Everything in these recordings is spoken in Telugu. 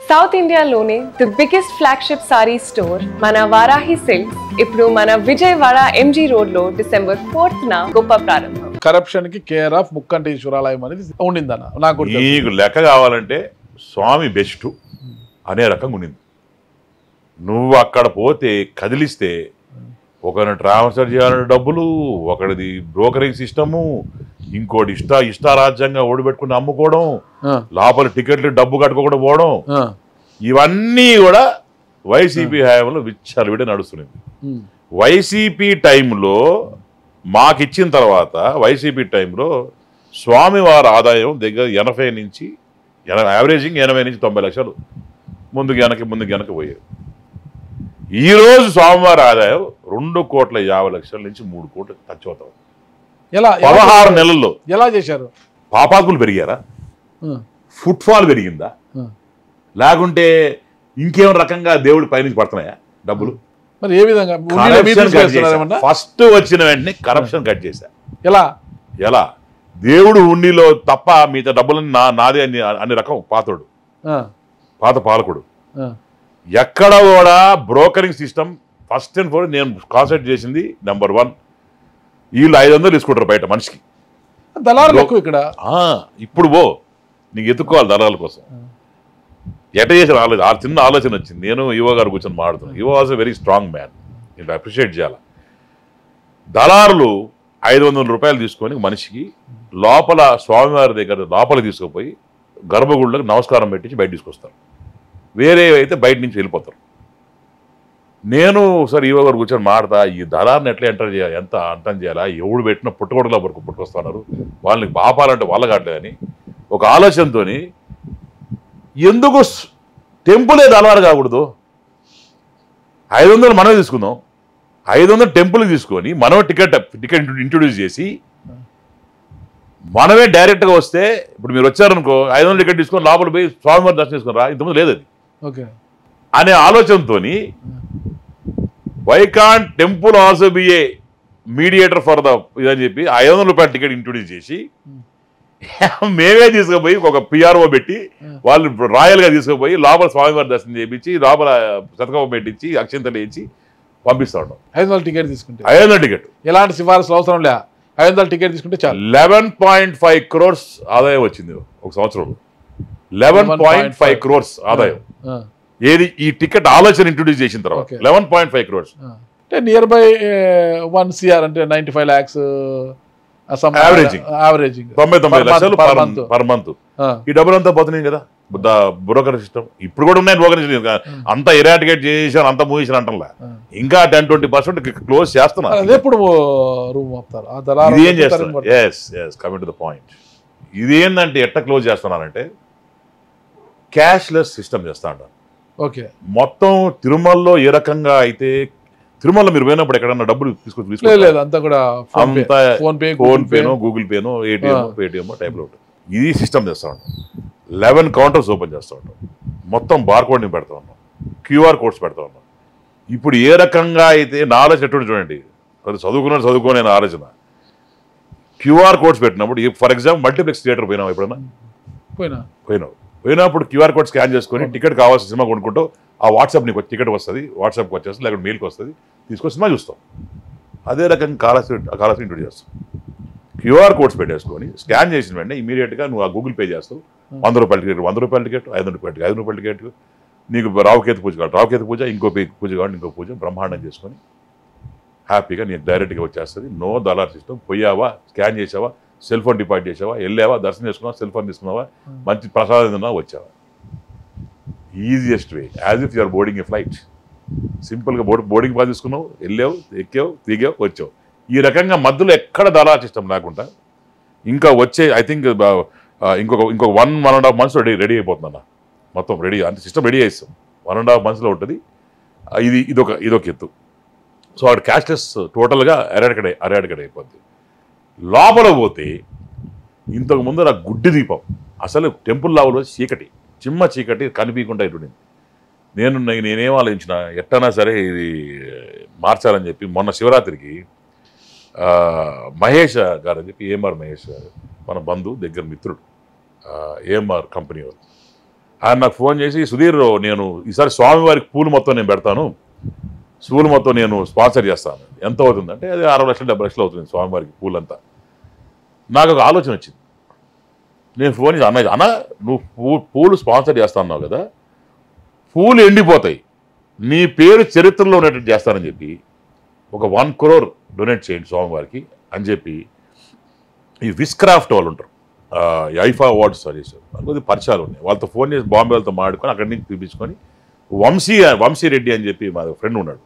సౌత్ ఇండియాలోనే the biggest flagship sorry store మన వారాహి సిల్క్స్ ఇప్పుడు మన విజయవాడ ఎంజీ రోడ్ లో December 4th గొప్ప ప్రారంభం. కరప్షన్ కి కేర్ ఆఫ్ ముక్కంటి ఈశ్వరాలయం అనేది ఉండిందన్న నాకు నీకు లెక్క కావాలంటే స్వామి బెస్ట్ అనే రకంగా ఉండింది. నువ్వు అక్కడ పోతే కదిలిస్తే ఒకరిని ట్రాన్స్ఫర్ చేయాలంటే డబ్బులు, ఒకటిది బ్రోకరింగ్ సిస్టము, ఇంకోటి ఇష్టారాజ్యంగా ఓడిపెట్టుకుని అమ్ముకోవడం, లోపల టికెట్లు డబ్బు కట్టుకోకుండా పోవడం, ఇవన్నీ కూడా వైసీపీ హయాంలో విచ్చలవిడి నడుస్తుంది. వైసీపీ టైంలో మాకిచ్చిన తర్వాత వైసీపీ టైంలో స్వామివారి ఆదాయం దగ్గర 80 నుంచి యావరేజింగ్ 80 నుంచి 90 లక్షలు ముందుకు వెనక్కి పోయాయి. ఈరోజు స్వామివారి ఆదాయం 2,50,00,000 నుంచి 3 కోట్లు టచ్ అవుతాం. 16 నెలల్లో ఎలా చేశారు? పాపాకులు పెరిగారా? ఫుట్ఫాల్ పెరిగిందా? లేకుంటే ఇంకేం రకంగా దేవుడి పైనుంచి పడుతున్నాయా డబ్బులు? మరి ఏ విధంగా ఫస్ట్ వచ్చిన వెంటనే కరప్షన్ కట్ చేశా. ఎలా దేవుడు ఉండిలో తప్ప మిగతా డబ్బులని నాదే అన్ని రకం పాత పాలకుడు. ఎక్కడ కూడా brokering system first and four నేను కాన్సెప్ట్ చేసింది నెంబర్ 1. వీళ్ళు 500 తీసుకుంటారు బయట మనిషికి. దళారులు ఎక్కువ ఇక్కడ. ఇప్పుడు నీకు ఎత్తుక్కోవాలి దళాల కోసం. ఎట చేసిన చిన్న ఆలోచన వచ్చింది. నేను యువ గారు కూర్చొని మాట్లాడుతున్నాను. యువ was a very strong man. నేను అప్రిషియేట్ చేయాలి. దళారులు 500 రూపాయలు తీసుకొని మనిషికి లోపల స్వామివారి దగ్గర లోపల తీసుకుపోయి గర్భగుళ్ళకి నమస్కారం పెట్టించి బయట తీసుకొస్తారు. వేరే అయితే బయట నుంచి వెళ్ళిపోతారు. నేను ఒకసారి యువ గారు కూర్చొని మాడతా ఈ దళాన్ని ఎట్లా ఎంత అంతం చేయాలా, ఎవడు పెట్టిన పుట్టగొడల వరకు పుట్టుకొస్తున్నారు, వాళ్ళని పాపాలంటే వాళ్ళ కావట్లేదని ఒక ఆలోచనతో ఎందుకు టెంపులే దళారు కాకూడదు, 500 మనమే తీసుకుందాం, 500 టెంపుల్ తీసుకొని మనమే టికెట్ ఇంట్రొడ్యూస్ చేసి మనమే డైరెక్ట్గా వస్తే ఇప్పుడు మీరు వచ్చారనుకో 500 టికెట్ తీసుకొని లోపల పోయి స్వామివారి దర్శనం చేసుకుని రా, ఇంతకుముందు లేదు అది అనే ఆలోచనతో why can't temple also be a mediator for the ఇదని చెప్పి 500 రూపాయల టికెట్ ఇంట్రొడ్యూస్ చేసి మేమే తీసుకుపోయి ఒక పిఆర్ఓ పెట్టి వాళ్ళు రాయల్గా తీసుకుపోయి లోపల స్వామివారి దర్శనం చేయించి లోపల శతకం పెట్టించి అక్షంతలు వేయించి పంపిస్తా ఉంటాం. 500 టికెట్ తీసుకుంటే 500 టికెట్ ఎలాంటి సిఫారసు అవసరం లే, 500 టికెట్ తీసుకుంటే చాలు. 11.5 crores ఆదాయం వచ్చింది ఒక సంవత్సరంలో. 11.5 crores ఆదాయం. ఏది ఈ టికెట్ ఆలోచన ఇంట్రొడ్యూస్ చేసిన తర్వాత 11.5 crores అంటే నియర్ బై 1 CR అంటే 95 lakhs యావరేజింగ్ 99 లక్షలు పర్ మంత్. ఈ డబ్బులు అంతా పోతున్నాయి కదా బ్రోకర్ సిస్టమ్. ఇప్పుడు కూడా ఉన్నాయి బ్రోకర్ సిస్టమ్. అంతా ఇరాటికేట్ చేసాను, అంతా మూసేసాను అంటలా. ఇంకా 10-20% క్లోజ్ చేస్తున్నారు. ఇది ఏం చేస్తారు? Coming to the point. ఇది ఏంటంటే ఎట్లా క్లోజ్ చేస్తున్నారంటే క్యాష్లెస్ సిస్టమ్ చేస్తా ఉంటారు. మొత్తం తిరుమలలో ఏ రకంగా అయితే తిరుమల మీరు పోయినప్పుడు ఎక్కడన్నా డబ్బులు ఫోన్ పేనో గూగుల్ పేనో పేటిఎం టైప్లో ఉంటుంది. ఇది సిస్టమ్ చేస్తూ ఉంటాం. 11 కౌంటర్స్ ఓపెన్ చేస్తూ ఉంటాం. మొత్తం బార్కోడ్ని పెడతా ఉన్నాం, QR కోడ్స్ పెడతా ఉన్నాం. ఇప్పుడు ఏ రకంగా అయితే నాలెడ్జ్ ఎటువంటి చూడండి, అది చదువుకునే ఆలోచన. QR కోడ్స్ పెట్టినప్పుడు ఫర్ ఎగ్జాంపుల్ మల్టీప్లెక్స్ థియేటర్ పోయినావు ఎప్పుడన్నా? పోయినప్పుడు QR కోడ్ స్కాన్ చేసుకొని టికెట్ కావాల్సిన సినిమా కొనుక్కుంటూ ఆ వాట్సాప్ నీకు టికెట్ వస్తుంది, వాట్సాప్కి వచ్చేస్తుంది, లేకపోతే మెయిల్కి వస్తుంది, తీసుకొని సినిమా చూస్తాం. అదే రకంగా కాలర్స్ ఇంట్రొడ్యూస్ చేస్తాం. QR కోడ్స్ పెట్టేసుకొని స్కాన్ చేసిన వెంటనే ఇమీడియట్గా నువ్వు ఆ గూగుల్ పే చేస్తావు. 100 రూపాయల టికెట్ 100 రూపాయల టికెట్, 500 రూపాయల టికెట్, నీకు రావుకేతు పూజ కావాలి రావుకేతు పూజ, ఇంకో పూజ కావాలి ఇంకో పూజ, బ్రహ్మాండం చేసుకొని హ్యాపీగా నీకు డైరెక్ట్గా వచ్చేస్తుంది. నో దళార్ సిస్టమ్. పోయావా, స్కాన్ చేసావా, సెల్ ఫోన్ డిపాజిట్ చేసావా, వెళ్ళావా, దర్శనం చేసుకున్నావా, సెల్ ఫోన్ తీసుకున్నావా, మంచి ప్రసాదం తిన్నావా, వచ్చావా. Easiest way, as if you're boarding a flight. సింపుల్గా బోర్డింగ్ పాస్ తీసుకున్నావు, వెళ్ళావు, ఎక్కావు, దిగావు, వచ్చావు. ఈ రకంగా మధ్యలో ఎక్కడ దళార్ సిస్టమ్ లేకుండా ఇంకా వచ్చే ఐ థింక్ ఇంకొక 1.5 months రెడీ అయిపోతుందన్న. మొత్తం రెడీ అంటే సిస్టమ్ రెడీ చేస్తాం. 1.5 months ఉంటుంది. ఇదొక ఎత్తు. సో అక్కడ క్యాష్లెస్ టోటల్గా అరేడకడ అయిపోద్ది. లోపల పోతే ఇంతకు ముందు నాకు గుడ్డి దీపం, అసలు టెంపుల్ లావులో చీకటి, చిమ్మ చీకటి కనిపించకుండా ఇటుండింది. నేనేం ఆలోచించిన ఎట్టనా సరే ఇది మార్చాలని చెప్పి మొన్న శివరాత్రికి మహేష్ గారు అని చెప్పి ఏఎంఆర్ మహేష్ గారు మన బంధువు దగ్గర మిత్రుడు ఏఎంఆర్ కంపెనీ వాళ్ళు ఆయన నాకు ఫోన్ చేసి, సుధీర్ నేను ఈసారి స్వామివారికి పూలు మొత్తం నేను పెడతాను, పూలు మొత్తం నేను స్పాన్సర్ చేస్తాను, ఎంత అవుతుంది అంటే అది 60 లక్షలు 70 లక్షలు అవుతుంది స్వామివారికి పూలంతా. నాకు ఒక ఆలోచన వచ్చింది. నేను ఫోన్ చేసి, అన్న నువ్వు పూలు స్పాన్సర్ చేస్తాన్నావు కదా, పూలు ఎండిపోతాయి, నీ పేరు చరిత్రలో ఉన్నట్టు చేస్తానని చెప్పి ఒక 1 crore డొనేట్ చేయండి స్వామివారికి అని చెప్పి ఈ విస్క్రాఫ్ట్ వాళ్ళు ఉంటారు, ఐఫా అవార్డ్స్ చేశారు, కొద్ది పరిచయాలు ఉన్నాయి, వాళ్ళతో ఫోన్ చేసి బాంబే వాళ్ళతో మాడుకొని అక్కడి నుంచి పిలిపించుకొని వంశీ రెడ్డి అని చెప్పి మా ఫ్రెండ్ ఉన్నాడు,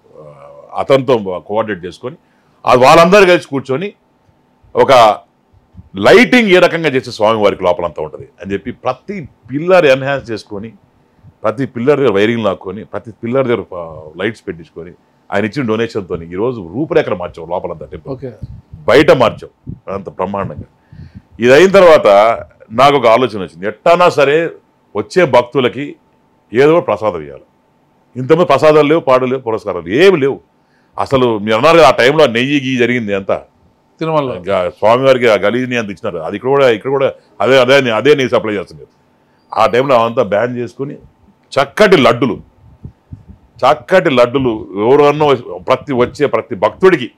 అతనితో కోఆర్డినేట్ చేసుకొని అది వాళ్ళందరూ కలిసి కూర్చొని ఒక లైటింగ్ ఏ రకంగా చేసే స్వామివారికి లోపలంతా ఉంటుంది అని చెప్పి ప్రతి పిల్లర్ ఎన్హాన్స్ చేసుకొని, ప్రతి పిల్లర్ దగ్గర వైరింగ్ లాక్కొని, ప్రతి పిల్లర్ దగ్గర లైట్స్ పెట్టించుకొని ఆయన ఇచ్చిన డొనేషన్తో ఈరోజు రూపురేఖలు మార్చాం లోపలంతా టెంపుల్, బయట మార్చాం అంత బ్రహ్మాండంగా. ఇది అయిన తర్వాత నాకు ఒక ఆలోచన వచ్చింది, ఎట్టన్నా సరే వచ్చే భక్తులకి ఏదో ప్రసాదం ఇవ్వాలి. ఇంతమంది ప్రసాదాలు లేవు, పాడు లేవు, పురస్కారాలు ఏమి లేవు. అసలు మీరు అన్నారు కదా ఆ టైంలో నెయ్యి గీ జరిగింది అంతా తిరుమల స్వామివారికి ఆ గలీజ్ని అంత ఇచ్చినారు, అది ఇక్కడ కూడా అదే నెయ్యి సప్లై చేస్తుంది. ఆ టైంలో అవంతా బ్యాన్ చేసుకుని చక్కటి లడ్డులు ఎవరన్నా వచ్చే ప్రతి భక్తుడికి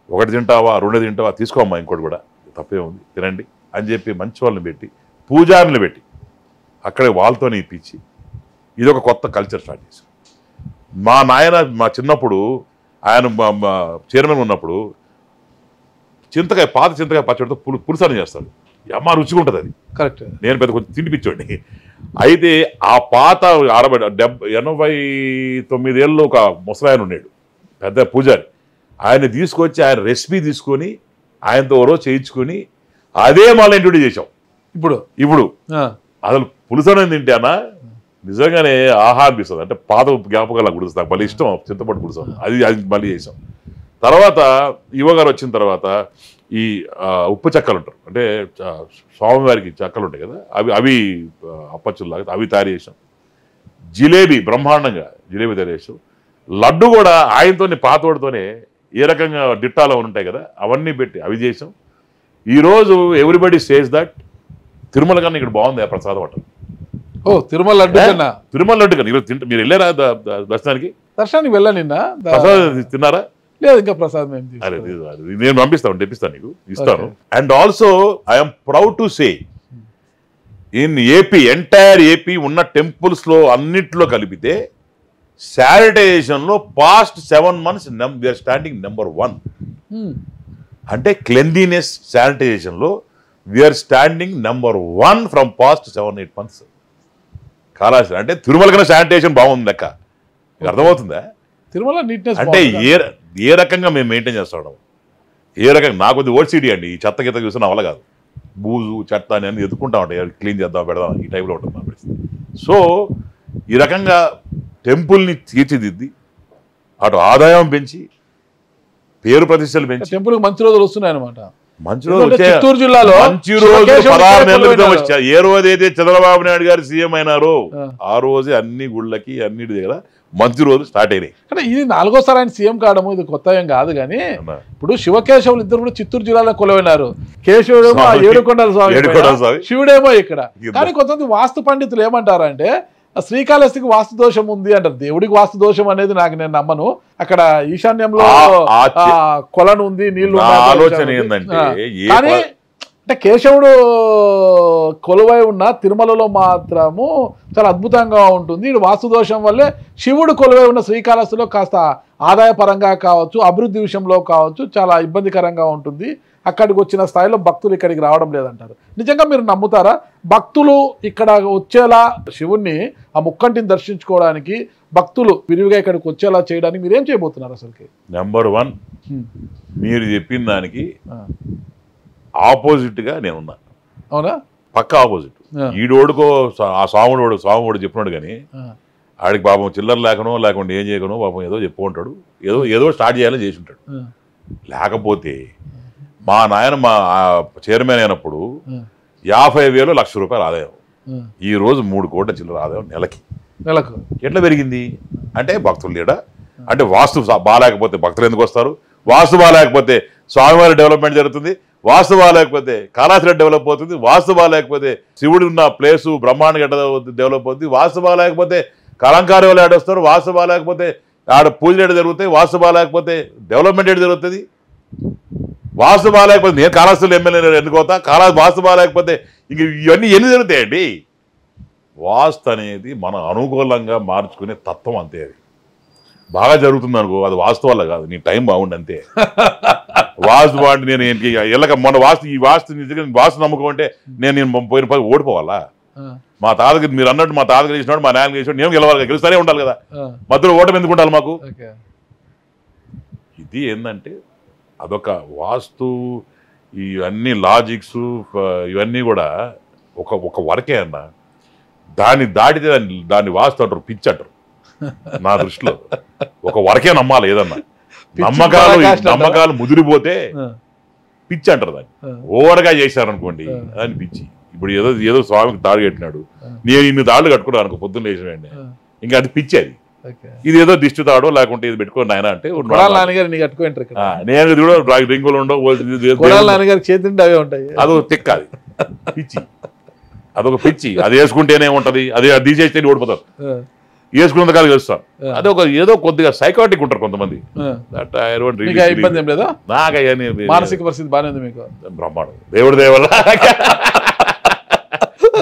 1 తింటావా 2 తింటావా తీసుకోమ్మా, ఇంకోటి కూడా తప్పే ఉంది తినండి అని చెప్పి మంచి వాళ్ళని పెట్టి పూజారులు పెట్టి అక్కడే వాళ్ళతోనే ఇప్పించి ఇది ఒక కొత్త కల్చర్ స్టార్ట్ చేశాం. మా చిన్నప్పుడు ఆయన చైర్మన్ ఉన్నప్పుడు పాత చింతకాయ పచ్చడితో పులుసాన్ని చేస్తాడు, అమ్మ రుచిగా ఉంటుంది అది. కరెక్ట్. నేను పెద్ద కొంచెం తినిపించండి. అయితే ఆ పాత 89 ఏళ్ళు ఒక ముసలాయన ఉన్నాడు, పెద్ద పూజారి, ఆయన తీసుకొచ్చి ఆయన రెసిపీ తీసుకొని ఆయనతో ఓ రోజు చేయించుకొని అదే మళ్ళీ ఇంట్రొడ్యూస్ చేసాం. ఇప్పుడు అసలు పులుసని తింటానా నిజంగానే ఆహా అనిపిస్తుంది, అంటే పాత జ్ఞాపకాలు గుడిస్తుంది, నాకు మళ్ళీ ఇష్టం చింతపండు పులుసు, అది మళ్ళీ చేసాం. తర్వాత యువగారు వచ్చిన తర్వాత ఈ ఉప్పు చెక్కలు ఉంటారు, అంటే స్వామివారికి చెక్కలు ఉంటాయి కదా, అవి అప్పచ్చుల్లాగా అవి తయారు చేసాం. జిలేబీ బ్రహ్మాండంగా జిలేబీ తయారు చేసాం. లడ్డు కూడా ఆయనతో పాతోడితోనే ఏ రకంగా డిట్టాలో ఉంటాయి కదా అవన్నీ పెట్టి అవి చేసాం. ఈరోజు ఎవ్రీబడి సేస్ దట్ తిరుమల కన్నా ఇక్కడ బాగుంది ఆ ప్రసాదం అంట. తిరుమల లడ్డు కన్నా ఈరోజు మీరు వెళ్ళారా దర్శనానికి వెళ్ళా నిన్న, ప్రసాదం తిన్నారా? లేదు ఇంకా ప్రసాదం నేను పంపిస్తాను, తెప్పిస్తాను, నీకు ఇస్తాను. And also I'm proud to say in AP, entire AP ఉన్న టెంపుల్స్ లో అన్నిట్లో కలిపితే శానిటైజేషన్ లో past 7 months we're standing number 1. అంటే క్లెన్లీనెస్ శానిటైజేషన్ లో we're standing number 1 from past 7-8 months. Kalahasti అంటే తిరుమల కన్నా శానిటైజేషన్ బాగుంది లెక్క, అర్థమవుతుందా? తిరుమల నీట్నెస్ అంటే ఏ రకంగా మేము మెయింటైన్ చేస్తాం, ఏ రకంగా. నాకు కొద్ది ఓడిసిటీ అండి, ఈ చెత్త గిత్త చూస్తే నా వల్ల కాదు, బూజు చెత్త అని అన్ని ఎత్తుకుంటా ఉంటాయి, క్లీన్ చేద్దాం పెడదాం ఈ టైంలో ఉంటుంది నా పరిస్థితి. సో ఈ రకంగా టెంపుల్ని తీర్చిదిద్ది అటు ఆదాయం పెంచి పేరు ప్రతిష్టలు పెంచి టెంపుల్ మంచి రోజులు వస్తున్నాయి అనమాట. మంచి రోజు చిత్తూరు జిల్లాలో మంచి రోజు 16 నెలల క్రితం వచ్చా. ఏ రోజైతే చంద్రబాబు నాయుడు గారు సీఎం అయినారో ఆ రోజే అన్ని గుళ్ళకి అన్నిటి దగ్గర మంచి రోజు స్టార్ట్ అయినాయి. అంటే ఇది 4వ ఆయన సీఎం కావడము ఇది కొత్త ఏం కాదు, కానీ ఇప్పుడు శివకేశవులు ఇద్దరు కూడా చిత్తూరు జిల్లాలో కొలువైనారు. కేశవుడేమో ఏడుకొండల స్వామి, శివుడేమో ఇక్కడ. కానీ కొంతమంది వాస్తు పండితులు ఏమంటారంటే శ్రీకాళహస్తికి వాస్తు దోషం ఉంది అంటారు. దేవుడికి వాస్తు దోషం అనేది నేను నమ్మను. అక్కడ ఈశాన్యంలో కొలను ఉంది, నీళ్లు. ఆలోచన ఏంటంటే కానీ అంటే కేశవుడు కొలువై ఉన్న తిరుమలలో మాత్రము చాలా అద్భుతంగా ఉంటుంది. ఇది వాస్తు దోషం వల్లే శివుడు కొలువై ఉన్న శ్రీకాళహస్తిలో కాస్త ఆదాయపరంగా కావచ్చు, అభివృద్ధి విషయంలో కావచ్చు చాలా ఇబ్బందికరంగా ఉంటుంది. అక్కడికి వచ్చిన స్థాయిలో భక్తులు ఇక్కడికి రావడం లేదంటారు. నిజంగా మీరు నమ్ముతారా భక్తులు ఇక్కడ వచ్చేలా శివుణ్ణి ఆ ముక్కంటిని దర్శించుకోవడానికి భక్తులు విరివిగా ఇక్కడికి వచ్చేలా చేయడానికి మీరేం చేయబోతున్నారు? అసలుకి నెంబర్ 1 మీరు చెప్పిన దానికి ఆపోజిట్ గా నేనున్నా. అవునా? పక్క ఆపోజిట్. ఈడోడుకో ఆ స్వాముడు చెప్పినాడు, కానీ ఆడికి పాపం చిల్లర లేకుండా ఏం చేయకనో పాపం ఏదో చెప్పుకుంటాడు, ఏదో స్టార్ట్ చేయాలని చేసి ఉంటాడు. లేకపోతే మా నాయన మా చైర్మన్ అయినప్పుడు 50,000 1,00,000 రూపాయలు ఆదాయం, ఈ రోజు 3 కోట్ల చిల్లర ఆదాయం నెలకు. ఎట్లా పెరిగింది అంటే భక్తులు లేడ, అంటే వాస్తు బాగాలేకపోతే భక్తులు ఎందుకు వస్తారు? వాస్తు బాగాలేకపోతే స్వామివారి డెవలప్మెంట్ జరుగుతుంది, వాస్తు బాగాలేకపోతే కాళాశ్రీ డెవలప్ అవుతుంది, వాస్తు బాగాలేకపోతే శివుడు ఉన్న ప్లేసు బ్రహ్మాండంగా డెవలప్ అవుతుంది, వాస్తు బాగాలేకపోతే కలంకారీ వాళ్ళు ఆడొస్తారు, వాస్తు బాగాలేకపోతే ఆడ పూజలు ఏడు జరుగుతాయి, వాస్తు బాగాలేకపోతే డెవలప్మెంట్ ఏడు జరుగుతుంది. వాస్తు బాగాలేకపోతే నేను కాళాశ్రీలో ఎమ్మెల్యే ఎన్నుకోతా, వాస్తు బాగాలేకపోతే ఇంక ఇవన్నీ ఎన్ని జరుగుతాయండి. వాస్తు అనేది మనం అనుకూలంగా మార్చుకునే తత్వం అంతే. అది బాగా జరుగుతుంది అనుకో, అది వాస్తు వల్ల కాదు, నీ టైం బాగుండి అంతే. వాస్తు బాగుండి నేను ఎల్లక మొన్న వాస్తు నిజంగా వాస్తు నమ్మకం అంటే నేను పోయిన ఓడిపోవాలా? మా తాతకి మీరు అన్నట్టు మా తాతకి చేసినాడు, మా నాయనకి చేసినాడు, నేను గెలవాలి, గెలుస్తూనే ఉండాలి కదా, మధ్యలో ఓటమి ఎందుకు ఉండాలి మాకు? ఇది ఏంటంటే అదొక వాస్తు, ఇవన్నీ లాజిక్స్ ఇవన్నీ కూడా ఒక వరకే అన్న. దాన్ని దాటితే దాన్ని వాస్తు అంటారు, పిచ్చి అంటారు నా దృష్టిలో. ఒక వరకే నమ్మాలి ఏదన్నా. నమ్మకాలు ముదిరిపోతే పిచ్చి అంటారు దాన్ని. ఓవర్గా చేశారనుకోండి దాన్ని పిచ్చి. ఇప్పుడు ఏదో స్వామికి తాడు కట్టినాడు, నేను ఇన్ని తాళ్ళు కట్టుకున్నాను అనుకో పొద్దున్న లేచినండి, ఇంకా అది పిచ్చి. అది ఇది ఏదో దిష్టి తాడో లేకుంటే ఇది పెట్టుకోండి ఆయన అంటే నేను చూడ రింగులు ఉండవు, అవే ఉంటాయి. అదొక తిక్క, అది పిచ్చి, అదొక పిచ్చి. అది వేసుకుంటేనే ఉంటది, అది తీసేస్తే ఓడిపోతారు, వేసుకున్నంత కాదు వేస్తాను. అది ఒక ఏదో కొద్దిగా సైకాటిక్ ఉంటారు కొంతమంది. ఇబ్బంది ఏం లేదా? నాకు మానసిక పరిస్థితి బాగానే ఉంది మీకు? బ్రహ్మాండం, దేవుడి దేవల్ల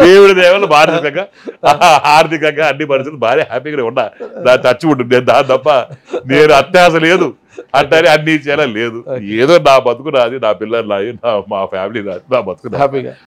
దేవుడి దేవల్ల మానసికంగా ఆర్థికంగా అన్ని పరిస్థితులు బాగా హ్యాపీగా ఉన్నా. దాన్ని టచ్ ఉంటుంది. నేను దాని తప్ప నేను అత్యాస లేదు అంటే అన్ని ఇచ్చేలా లేదు. ఏదో నా బతుకు నాది, నా పిల్లలు నాది, మా ఫ్యామిలీ నాది, నా బతుకు హ్యాపీగా